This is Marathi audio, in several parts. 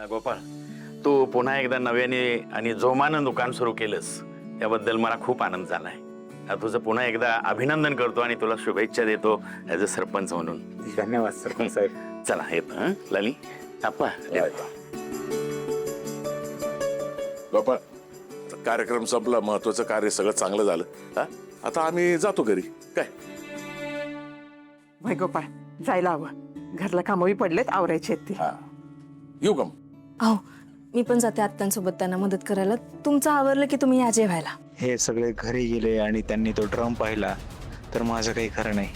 गोपाळ, तू पुन्हा एकदा नव्याने आणि जोमानं दुकान सुरू केलंस त्याबद्दल मला खूप आनंद झालाय. तुझं पुन्हा एकदा अभिनंदन करतो आणि तुला शुभेच्छा देतो ॲज अ सरपंच म्हणून. धन्यवाद सरपंच साहेब. चला येतो. लाली आप्पा. गोपाळ, कार्यक्रम संपला, महत्वाचं कार्य सगळं चांगलं झालं. हा, आता आम्ही जातो घरी. काय भाई गोपाळ, जायला हवं. घरला कामही पडलेत, आवरायचे आहेत ती. येऊ का मग? अहो मी पण जाते आत्यांसोबत त्यांना मदत करायला. तुमचं आवरलं की तुम्ही या जेवायला. हे सगळे घरी गेले आणि त्यांनी तो ड्रम पाहिला तर माझं काही खरं नाही.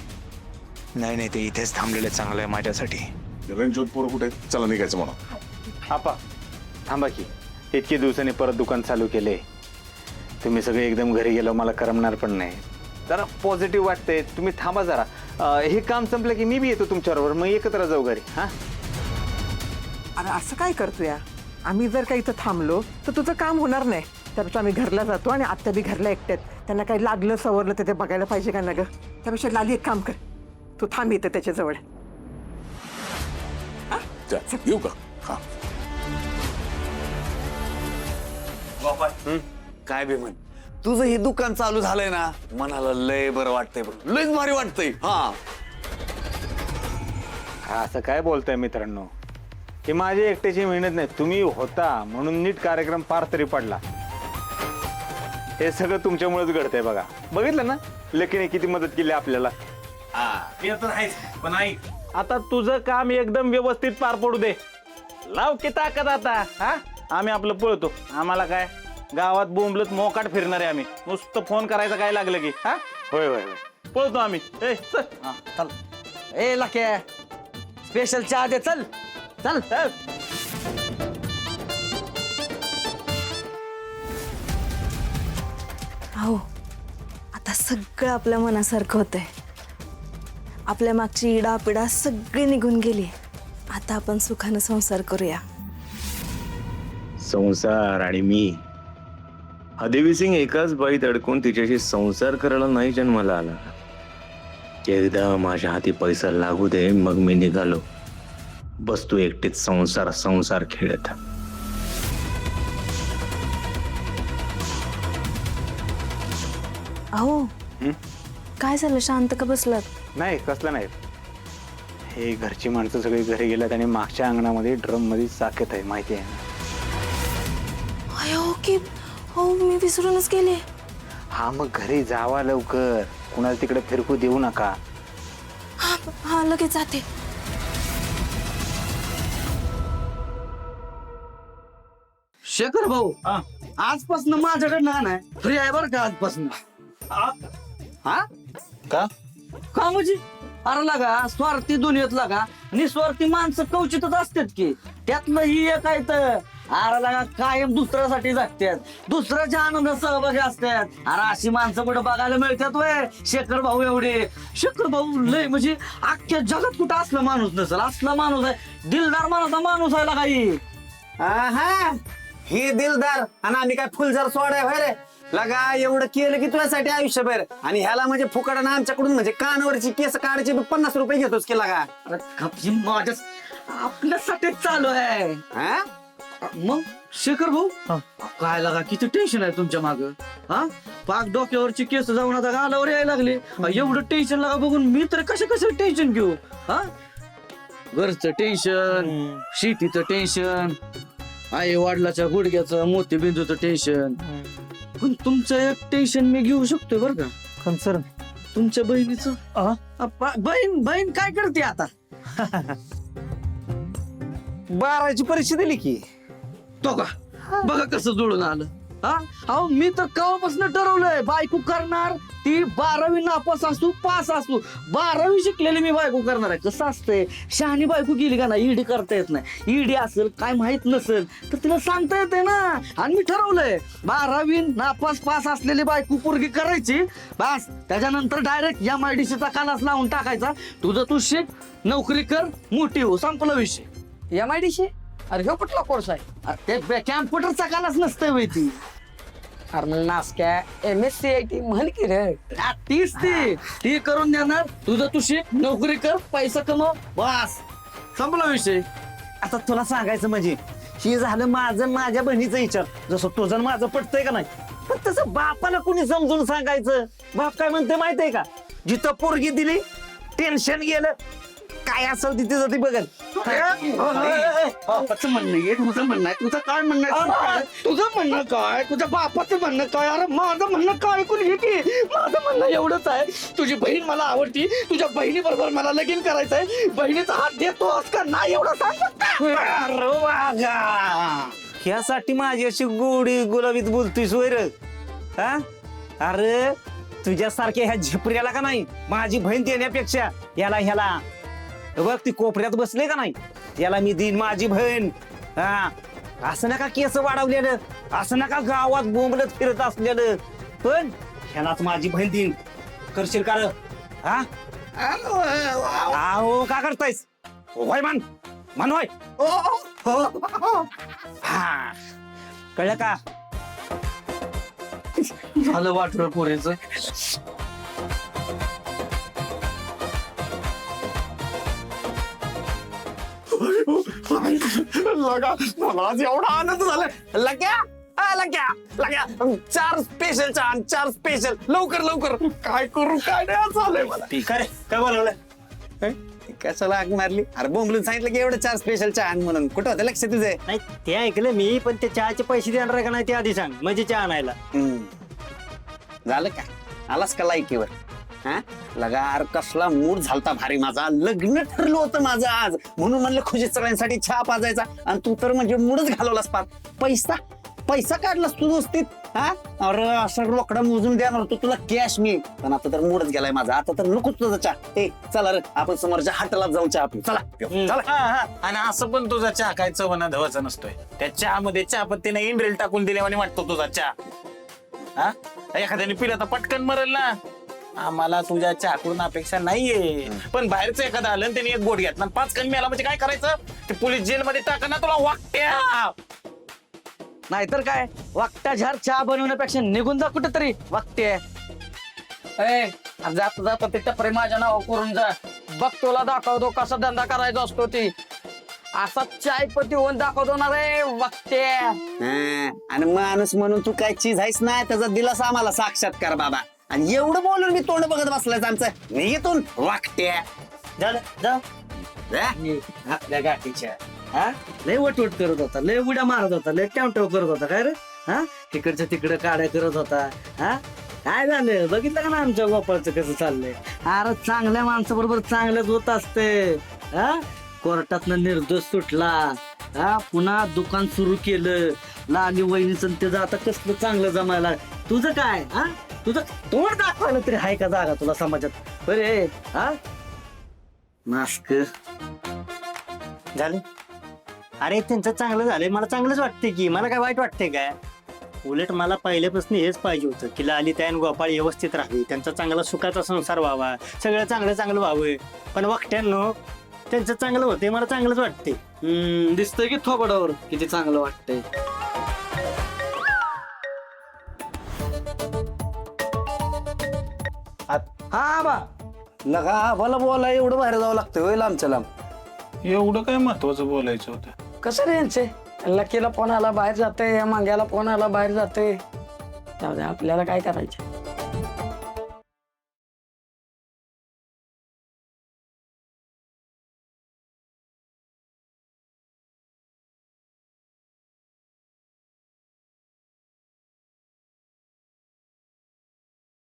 नाही नाही, ते इथेच थांबलेले चांगलं आहे माझ्यासाठी. रणज्योत पोरं कुठे आहेत? चला निघायचं म्हणा. आपा थांबा की, इतके दिवसांनी परत दुकान चालू केले. तुम्ही सगळे एकदम घरी गेलो मला करमणार पण नाही. जरा पॉझिटिव्ह वाटतंय. तुम्ही थांबा जरा. हे काम संपलं की मी बी येतो तुमच्याबरोबर, मग एकत्र जाऊ घरी. हा, अरे असं काय करतो या? आम्ही जर काही इथं थांबलो तर तुझं काम होणार नाही. त्यापेक्षा आम्ही घरला जातो आणि आत्या बी घरला एकट्यात. त्यांना काही लागलं सवरलं तर ते बघायला पाहिजे का ना ग? त्यापेक्षा लाली एक काम कर, तू थांब येतं त्याच्याजवळ. येऊ का? हा. काय बे म्हण, तुझं हे दुकान चालू झालंय ना, मनाला लय बरं वाटतंय बघ, लयच भारी वाटतंय. हा, असं काय बोलताय मित्रांनो? ही माझी एकट्याची मेहनत नाही, तुम्ही होता म्हणून नीट कार्यक्रम पार तरी पडला. हे सगळं तुमच्यामुळेच घडतंय बघा. बघितलं ना लेकीने किती मदत केली आपल्याला. पण ऐक, आता तुझं काम एकदम व्यवस्थित पार पडू दे. लाव की ताकद आता. हा, आम्ही आपलं पळतो. आम्हाला काय, गावात बोंबलत मोकाट फिरणार आहे आम्ही. नुसतं फोन करायचं काय लागलं की. हा, होय होय होय, पळतो आम्ही. ए चल. हा, चल. ए लके, स्पेशल चहा दे. चल चल चल. अहो आता सगळं आपल्या मनासारखं होतंय. आपल्या मागची इडा पिडा सगळी निघून गेली. आता आपण सुखानं संसार करूया. संसार आणि मी, देवी सिंग एकाच बाईत अडकून तिच्याशी संसार करायला नाही जन्माला आला. एकदा माझ्या हाती पैसा लागू दे, मग मी निघालो. बसतो एकटीच संसार संसार खेळत. अहो काय झालं, शांत का बसलात? नाही कसलं नाही. हे घरची माणसं सगळी घरी गेल्यात आणि मागच्या अंगणामध्ये ड्रम मध्ये साकेत आहे, माहिती आहे ना? अयो की हो, मी विसरूनच गेले. हा, मग घरी जावा लवकर. कुणाला तिकडे फिरकू देऊ नका. हा हा, लगेच जाते. शेखर भाऊ, आजपासून माझ्याकडे नाही, फ्री आहे बरं का आजपासून. हा का? का म्हणजे? अरे लागा, स्वार्थी दुनियेत लागा, निस्वार्थी माणसं कवचितच असतात की. त्यातलं ही एक आहे तर अरे लागा, कायम दुसऱ्यासाठी जगतात, दुसऱ्याच्या आनंदात सहभागी असतात. अरे अशी माणसं कुठं बघायला मिळतात वय? शेखर भाऊ एवढे. शेखर भाऊ लय म्हणजे अख्ख्या जगात कुठं असला माणूस नसेल. असला माणूस आहे, दिलदार मनाचा माणूस आहे लागा ही. ही दिलदार आणि आम्ही काय फुलझर सोडाय होय रे? लगा एवढं केलं की तुझ्यासाठी आयुष्यभर, आणि ह्याला म्हणजे फुकटानं आमच्याकडून म्हणजे कानावरची केस काढायचे 50 रुपये घेतोच की लगा. अरे खपशी माझ्या आपल्यासाठीच चालू आहे. हा? मग शेखर भाऊ, काय लागा किती टेन्शन आहे तुमच्या माग? हा, पाक डोक्यावरची केस जाऊन आता गालावर यायला लागले. एवढं टेन्शन लागा बघून मी तर कशा टेन्शन घेऊ? हा, घरचं टेन्शन, शेतीचं टेन्शन, आई वडिलाच्या गुडघ्याचं मोतीबिंदूचं टेन्शन. पण तुमचं एक टेन्शन मी घेऊ शकतोय बरं का? कन्सर्न तुमच्या बहिणीचं. बहीण काय करते आता? 12वी परीक्षा दिली की. तो का बघा कसं जुळून आलं. हा, अहो मी तर केव्हापासून ठरवलंय बायको करणार. ती 12वी नापास असू पास असू, 12वी शिकलेली मी बायको करणार आहे. कसं असतंय, शहाणी बायको गेली का ना, ईडी करता येत नाही. ईडी असेल काय माहित नसेल तर तिला सांगता येते ना. आणि मी ठरवलंय 12वी नापास पास असलेली बायको पोरगी करायची. बस त्याच्यानंतर डायरेक्ट MIDC चा कालाच लावून टाकायचा. तुझं तू शिक, नोकरी कर, मोठी हो, संपला विषय. MIDC? अरे ह्यो कुठला कोर्स आहे? अरे ते कॅम्प्युटरचा कालाच नसतंय वय ती. अरे मग नासक्या MSCIT म्हण की रे. तीच ती करून देणार. तुझं तू शिक, नोकरी कर, पैसा कमव, बस संपला विषय. आता तुला सांगायचं म्हणजे ही झालं माझं माझ्या बहिणीचं विचार, जसं तुझं आणि माझं पटतंय का नाही. पण तसं बापाला कुणी समजून सांगायचं. बाप काय म्हणते माहितीये का, जिथं पोरगी दिली टेन्शन गेलं, काय असेल तिथे जाते बघत. बापाचं म्हणणं आहे, तुझं म्हणणं आहे, तुझं काय म्हणणं आहे, तुझं म्हणणं काय, तुझ्या बापाचं म्हणणं काय. अरे माझं म्हणणं काय ऐकून घे की. माझं म्हणणं एवढंच आहे, तुझी बहीण मला आवडती, तुझ्या बहिणी बरोबर मला लगीन करायचंय. बहिणीचा हात देतोस का नाही एवढं सांग फक्त. अरे वागा, ह्यासाठी माझी अशी गोडी गुलाबीत बोलतोयस वैर. हा अरे तुझ्यासारख्या ह्या झिपऱ्याला का नाही माझी बहीण देण्यापेक्षा ह्याला बघ ती कोपऱ्यात बसले का नाही, त्याला मी देईन माझी बहीण. हा असं नका केस वाढवलेलं, असं नका गावात बोंबलत फिरत असलेलं, पण ह्यालाच माझी बहीण देईन. करशील का रे? हा अहो का करतायस? होय म्हण होय. हा कळलं का? झालं वाटलं पोरेचं. लगा मला आज एवढा आनंद झाला. लग्या 4 स्पेशल चहा, 4 स्पेशल, लवकर काय करू काय नाही झालंय मला. ठीक आहे, काय बोलवलं? कशाला आग मारली? अरे बोंबलून सांगितलं की एवढं 4 स्पेशल चहा म्हणून. कुठं होतं लक्ष तुझे? नाही ते ऐकलं मी, पण ते चहाचे पैसे देणार आहे का नाही ते आधी सांग, म्हणजे चहा आणायला. झालं का? आलास का लायकीवर? हा लगा अरे कसला मूड झालता भारी माझा. लग्न ठरलं होतं माझं आज, म्हणून म्हणलं खुशीत सगळ्यांसाठी चहा पाजायचा, आणि तू तर म्हणजे मूडच घालवलास पार. पैसा काढलास तू नुसतीत. हा अरे असं रोकडा मोजून देणार होतो तुला कॅश मी, पण आता तर मूडच गेलाय माझा. आता तर नकोच तुझा चहा. ए चला रे आपण समोरच्या हॉटेलात जाऊ चहा पिऊ. चला हा, आणि असं पण तुझा चहा काय चवना धवाचा नसतोय. त्या चहामध्ये चहापत्तीने इंड्रेल टाकून दिल्याने वाटतो तुझा चहा. हा एखाद्याने पिला तर पटकन मरेल ना. आम्हाला तुझ्या चहाकडून अपेक्षा नाहीये, पण बाहेरचं एखादं आलं आणि त्याने एक बोट घेतला 5 कण मिळाला म्हणजे काय करायचं? ते पोलीस जेलमध्ये टाका ना तुला वाटत्या. नाहीतर काय, वाकट्या झार चहा बनवण्यापेक्षा निघून जा कुठेतरी वाकटे. जात ते टपरे माझ्या नाव करून जा. बघ तुला दाखवतो कसा धंदा करायचा असतो. ती असा चायपत्ती होऊन दाखवतो ना रे वाकटे. आणि माणूस म्हणून तू काय चीज आहेस ना, त्याचा दिलास आम्हाला साक्षात्कार बाबा. आणि एवढं बोलून मी तोंड बघत बसलायच आमचं निघेतून वाकट्या. झालं जा आपल्या गाठीच्या. हा लय वटवट करत होता, लय उड्या मारत होता, लय टॅवटॅव करत होता काय रे. हा तिकडच्या तिकडे काड्या करत होता. हा काय झालं बघितलं का ना आमच्या गोपाळचं कसं चाललंय. अरे चांगल्या माणसाबरोबर चांगलंच होत असते. हा कोर्टातनं निर्दोष सुटला. हा पुन्हा दुकान सुरू केलं, लाली वहिनीचं त्याचं आता कसलं चांगलं जमायला. तुझं काय? हा तुझं तोंड दाखवायला तरी आहे का जागा तुला समाजात? बरे हा मास्क झालं. अरे त्यांचं चांगलं झालंय, मला चांगलंच वाटतंय की. मला काय वाईट वाटतंय काय? उलट मला पहिल्यापासून हेच पाहिजे होतं की लाली ताई आणि गोपाळ व्यवस्थित राहावी, त्यांचा चांगला सुखाचा संसार व्हावा, सगळं चांगलं व्हावं. पण वाकट्यांनो त्यांचं चांगलं होतंय, मला चांगलंच वाटतंय. दिसतंय की थोबडावर किती चांगलं वाटतंय. हा बा लगा मला बोला एवढं बाहेर जावं लागतं होय लांबच्या लांब. एवढं काय महत्वाचं बोलायचं होतं? कसं रे यांचे लकीला फोन आला बाहेर जाते, मांग्याला फोन आला बाहेर जाते. जाऊ दे आपल्याला काय करायचं.